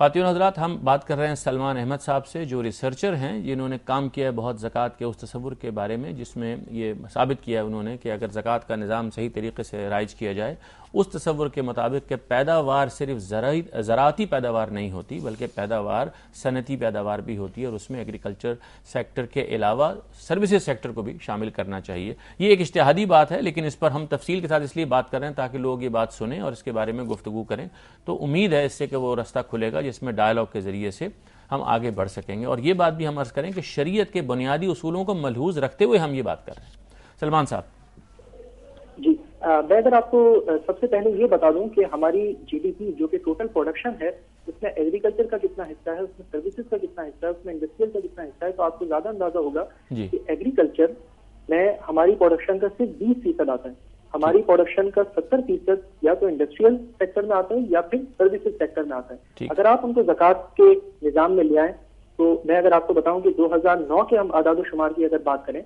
خواتین و حضرات، ہم بات کر رہے ہیں سلمان احمد صاحب سے، جو ریسرچر ہیں جنہوں نے کام کیا ہے بہت زکوٰۃ کے اس تصور کے بارے میں جس میں یہ ثابت کیا ہے انہوں نے کہ اگر زکوٰۃ کا نظام صحیح طریقے سے رائج کیا جائے اس تصور کے مطابق کہ پیداوار صرف زراعتی پیداوار نہیں ہوتی بلکہ پیداوار صنعتی پیداوار بھی ہوتی ہے، اور اس میں ایگریکلچر سیکٹر کے علاوہ سروسز سیکٹر کو بھی شامل کرنا چاہیے۔ یہ ایک اجتہادی بات ہے، لیکن اس پر ہم تفصیل کے ساتھ اس لیے بات کر رہے ہیں تاکہ لوگ یہ بات سنیں اور اس کے بارے میں گفتگو کریں، تو امید ہے اس سے کہ وہ رستہ کھلے گا جس میں ڈائیلاگ کے ذریعے سے ہم آگے بڑھ سکیں گے۔ اور یہ بات بھی ہم عرض کریں کہ شریعت کے بنیادی اصولوں کو ملحوظ رکھتے ہوئے ہم یہ بات کر رہے ہیں۔ سلمان صاحب جی، میں اگر آپ کو سب سے پہلے یہ بتا دوں کہ ہماری جی ڈی پی جو کہ ٹوٹل پروڈکشن ہے، اس میں ایگریکلچر کا کتنا حصہ ہے، اس میں سروسز کا کتنا حصہ ہے، اس میں انڈسٹریل کا کتنا حصہ ہے، تو آپ کو زیادہ اندازہ ہوگا کہ ایگریکلچر میں ہماری پروڈکشن کا صرف 20% آتا ہے۔ ہماری پروڈکشن کا 70% یا تو انڈسٹریل سیکٹر میں آتا ہے یا پھر سروسز سیکٹر میں آتا ہے۔ اگر آپ ان کو زکوٰۃ کے نظام میں لے آئیں تو میں اگر آپ کو بتاؤں کہ 2009 کے ہم اعداد و شمار کی اگر بات کریں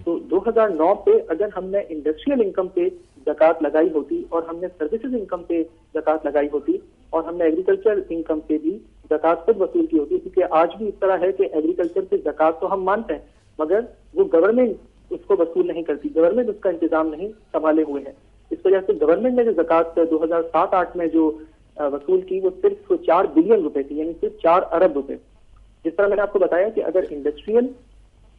تو 2009 پہ اگر ہم نے انڈسٹریل انکم پہ زکوٰۃ لگائی ہوتی اور ہم نے سروسز انکم پہ زکوٰۃ لگائی ہوتی اور ہم نے ایگریکلچر انکم پہ بھی زکوٰۃ خود وصول کی ہوتی، کیونکہ آج بھی اس طرح ہے کہ ایگریکلچر پہ زکوٰۃ تو ہم مانتے ہیں مگر وہ گورنمنٹ اس کو وصول نہیں کرتی، گورنمنٹ اس کا انتظام نہیں سنبھالے ہوئے ہے۔ اس وجہ سے گورنمنٹ نے جو زکوٰۃ 2007-08 میں جو وصول کی وہ صرف 4 بلین روپے تھی، یعنی صرف 4 ارب روپے۔ جس طرح میں نے آپ کو بتایا کہ اگر انڈسٹریل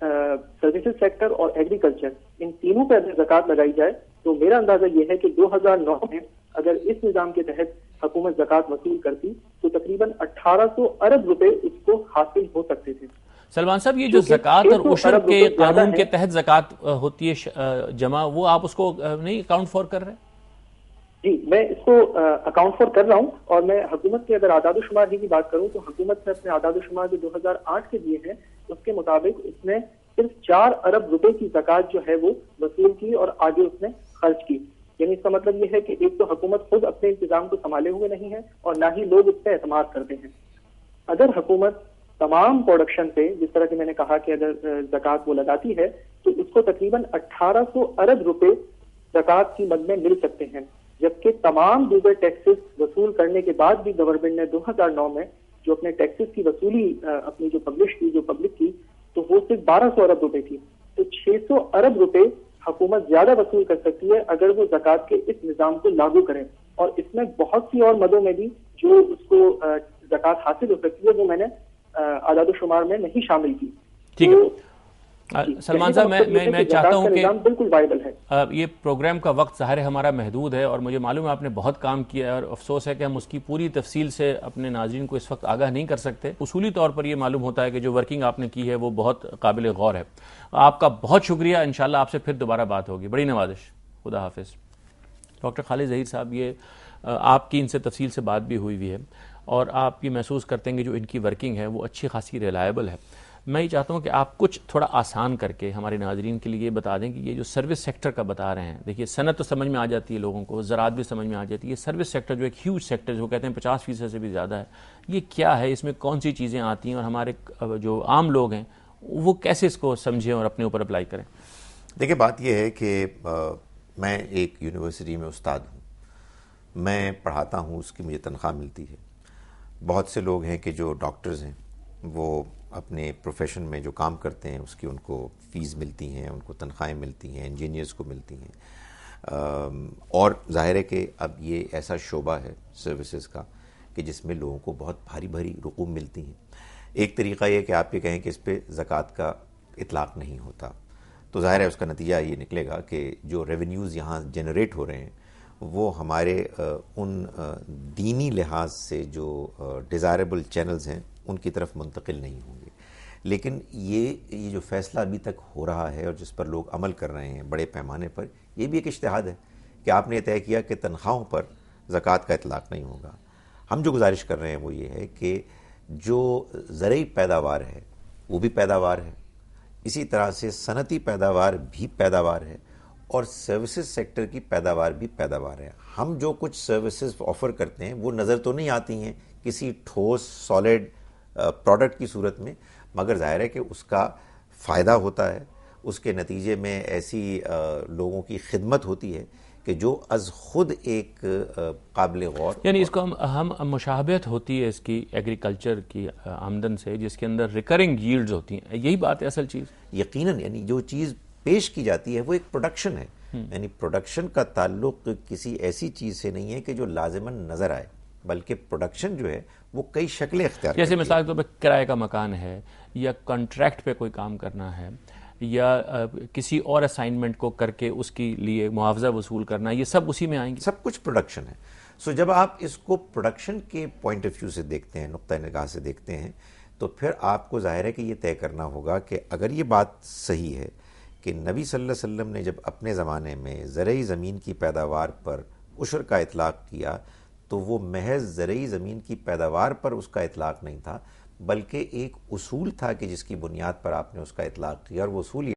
سروسز سیکٹر اور ایگریکلچر ان تینوں پہ اگر زکوٰۃ لگائی جائے تو میرا اندازہ یہ ہے کہ 2009 میں اگر اس نظام کے تحت حکومت زکوٰۃ وصول کرتی تو تقریباً 1800 ارب روپے اس کو حاصل ہو سکتے تھے۔ سلمان صاحب، یہ جو زکوٰۃ اور عشر کے قانون کے تحت زکوٰۃ ہوتی ہے جمع، وہ آپ اس کو نہیں اکاؤنٹ فور کر رہے؟ جی، میں اس کو اکاؤنٹ فور کر رہا ہوں، اور میں حکومت کے اگر اعداد و شمار کی بات کروں تو حکومت نے اپنے اعداد و شمار جو 2008 کے دیے ہیں اس کے مطابق اس نے صرف 4 ارب روپے کی زکوٰۃ جو ہے وہ وصول کی اور آگے اس نے خرچ کی۔ یعنی اس کا مطلب یہ ہے کہ ایک تو حکومت خود اپنے انتظام کو سنبھالے ہوئے نہیں ہے اور نہ ہی لوگ اس پہ اعتماد کرتے ہیں۔ اگر حکومت تمام پروڈکشن پہ جس طرح کہ میں نے کہا کہ اگر زکوٰۃ وہ لگاتی ہے تو اس کو تقریباً 1800 ارب روپے زکوٰۃ کی مد میں مل سکتے ہیں، جبکہ تمام دیگر ٹیکسز وصول کرنے کے بعد بھی گورنمنٹ نے 2009 میں جو اپنے ٹیکسز کی وصولی اپنی جو پبلش کی، جو پبلک کی، تو وہ صرف 1200 ارب روپے تھی۔ تو 600 ارب روپے حکومت زیادہ وصول کر سکتی ہے اگر وہ زکوٰۃ کے اس نظام کو لاگو کریں، اور اس میں بہت سی اور مدوں میں بھی جو اس کو زکوٰۃ حاصل ہو سکتی ہے وہ میں نے اعداد و شمار میں نہیں شامل کی۔ ٹھیک ہے سلمان صاحب، میں چاہتا ہوں کہ بالکل وائبل ہے۔ یہ پروگرام کا وقت ظاہر ہمارا محدود ہے اور مجھے معلوم ہے آپ نے بہت کام کیا ہے، اور افسوس ہے کہ ہم اس کی پوری تفصیل سے اپنے ناظرین کو اس وقت آگاہ نہیں کر سکتے۔ اصولی طور پر یہ معلوم ہوتا ہے کہ جو ورکنگ آپ نے کی ہے وہ بہت قابل غور ہے۔ آپ کا بہت شکریہ، انشاءاللہ آپ سے پھر دوبارہ بات ہوگی۔ بڑی نوازش، خدا حافظ۔ ڈاکٹر خالد ظہیر صاحب، یہ آپ کی ان سے تفصیل سے بات بھی ہوئی ہے اور آپ یہ محسوس کرتے ہیں کہ جو ان کی ورکنگ ہے وہ اچھی خاصی ریلائبل ہے۔ میں یہ چاہتا ہوں کہ آپ کچھ تھوڑا آسان کر کے ہمارے ناظرین کے لیے یہ بتا دیں کہ یہ جو سروس سیکٹر کا بتا رہے ہیں، دیکھیے صنعت تو سمجھ میں آ جاتی ہے لوگوں کو، زراعت بھی سمجھ میں آ جاتی ہے، یہ سروس سیکٹر جو ایک ہیوج سیکٹر جو کہتے ہیں 50% سے بھی زیادہ ہے، یہ کیا ہے، اس میں کون سی چیزیں آتی ہیں اور ہمارے جو عام لوگ ہیں وہ کیسے اس کو سمجھیں اور اپنے اوپر اپلائی کریں؟ دیکھیں، بات یہ ہے کہ میں ایک یونیورسٹی میں استاد ہوں، میں پڑھاتا ہوں، اس کی مجھے تنخواہ ملتی ہے۔ بہت سے لوگ ہیں کہ جو ڈاکٹرز ہیں وہ اپنے پروفیشن میں جو کام کرتے ہیں اس کی ان کو فیس ملتی ہیں، ان کو تنخواہیں ملتی ہیں، انجینئرز کو ملتی ہیں، اور ظاہر ہے کہ اب یہ ایسا شعبہ ہے سروسز کا کہ جس میں لوگوں کو بہت بھاری بھاری رقوم ملتی ہیں۔ ایک طریقہ یہ کہ آپ یہ کہیں کہ اس پہ زکوٰۃ کا اطلاق نہیں ہوتا، تو ظاہر ہے اس کا نتیجہ یہ نکلے گا کہ جو ریونیوز یہاں جنریٹ ہو رہے ہیں وہ ہمارے ان دینی لحاظ سے جو ڈیزائربل چینلز ہیں ان کی طرف منتقل نہیں ہوں گے۔ لیکن یہ جو فیصلہ ابھی تک ہو رہا ہے اور جس پر لوگ عمل کر رہے ہیں بڑے پیمانے پر، یہ بھی ایک اجتہاد ہے کہ آپ نے طے کیا کہ تنخواہوں پر زکوٰۃ کا اطلاق نہیں ہوگا۔ ہم جو گزارش کر رہے ہیں وہ یہ ہے کہ جو زرعی پیداوار ہے وہ بھی پیداوار ہے، اسی طرح سے صنعتی پیداوار بھی پیداوار ہے، اور سروسز سیکٹر کی پیداوار بھی پیداوار ہے۔ ہم جو کچھ سروسز آفر کرتے ہیں وہ نظر تو نہیں آتی ہیں کسی ٹھوس سالڈ پروڈکٹ کی صورت میں، مگر ظاہر ہے کہ اس کا فائدہ ہوتا ہے، اس کے نتیجے میں ایسی لوگوں کی خدمت ہوتی ہے کہ جو از خود ایک قابل غور، یعنی اس کو ہم مشابہت ہوتی ہے اس کی ایگریکلچر کی آمدن سے، جس کے اندر ریکرنگ ییلڈز ہوتی ہیں، یہی بات ہے اصل چیز. یقیناً یعنی جو چیز پیش کی جاتی ہے وہ ایک پروڈکشن ہے. یعنی پروڈکشن کا تعلق کسی ایسی چیز سے نہیں ہے کہ جو لازماً نظر آئے، بلکہ پروڈکشن جو ہے وہ کئی شکلیں اختیار جیسے کرتی ہے. مثال کے طور پہ کرائے کا مکان ہے، یا کانٹریکٹ پہ کوئی کام کرنا ہے، یا کسی اور اسائنمنٹ کو کر کے اس کے لیے معاوضہ وصول کرنا، یہ سب اسی میں آئیں گے. سب کچھ پروڈکشن ہے. سو جب آپ اس کو پروڈکشن کے پوائنٹ آف ویو سے دیکھتے ہیں، نقطہ نگاہ سے دیکھتے ہیں، تو پھر آپ کو ظاہر ہے کہ یہ طے کرنا ہوگا کہ اگر یہ بات صحیح ہے کہ نبی صلی اللہ علیہ وسلم نے جب اپنے زمانے میں زرعی زمین کی پیداوار پر عشر کا اطلاق کیا تو وہ محض زرعی زمین کی پیداوار پر اس کا اطلاق نہیں تھا، بلکہ ایک اصول تھا کہ جس کی بنیاد پر آپ نے اس کا اطلاق کیا، اور وہ اصول